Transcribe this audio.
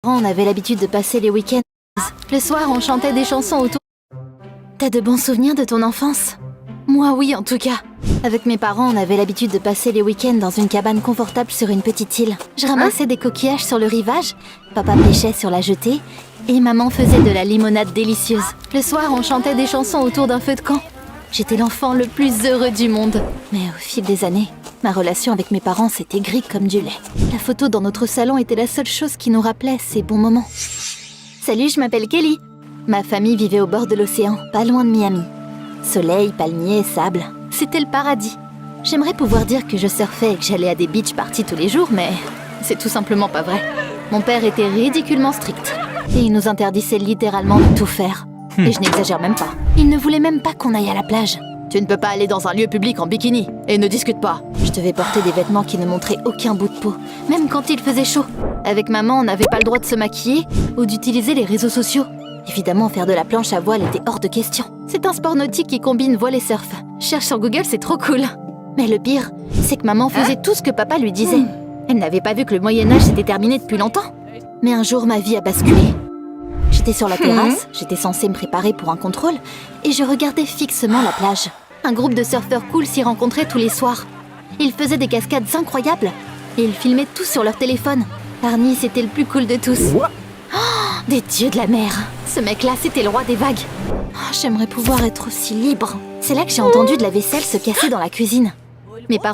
On avait l'habitude de passer les week-ends. Le soir, on chantait des chansons autour. T'as de bons souvenirs de ton enfance? Moi, oui, en tout cas. Avec mes parents, on avait l'habitude de passer les week-ends dans une cabane confortable sur une petite île. Je ramassais des coquillages sur le rivage, papa pêchait sur la jetée, et maman faisait de la limonade délicieuse. Le soir, on chantait des chansons autour d'un feu de camp. J'étais l'enfant le plus heureux du monde. Mais au fil des années, ma relation avec mes parents s'est aigrie comme du lait. La photo dans notre salon était la seule chose qui nous rappelait ces bons moments. Salut, je m'appelle Kelly. Ma famille vivait au bord de l'océan, pas loin de Miami. Soleil, palmiers, sable, c'était le paradis. J'aimerais pouvoir dire que je surfais et que j'allais à des beach parties tous les jours, mais c'est tout simplement pas vrai. Mon père était ridiculement strict. Et il nous interdisait littéralement de tout faire. Et je n'exagère même pas. Il ne voulait même pas qu'on aille à la plage. Tu ne peux pas aller dans un lieu public en bikini. Et ne discute pas. Je devais porter des vêtements qui ne montraient aucun bout de peau, même quand il faisait chaud. Avec maman, on n'avait pas le droit de se maquiller ou d'utiliser les réseaux sociaux. Évidemment, faire de la planche à voile était hors de question. C'est un sport nautique qui combine voile et surf. Cherche sur Google, c'est trop cool. Mais le pire, c'est que maman faisait tout ce que papa lui disait. Elle n'avait pas vu que le Moyen-Âge s'était terminé depuis longtemps. Mais un jour, ma vie a basculé. J'étais sur la terrasse, j'étais censée me préparer pour un contrôle, et je regardais fixement la plage. Un groupe de surfeurs cool s'y rencontrait tous les soirs. Ils faisaient des cascades incroyables, et ils filmaient tout sur leur téléphone. Barney, c'était le plus cool de tous. Oh, des dieux de la mer. Ce mec-là, c'était le roi des vagues. Oh, j'aimerais pouvoir être aussi libre. C'est là que j'ai entendu de la vaisselle se casser dans la cuisine. Mes parents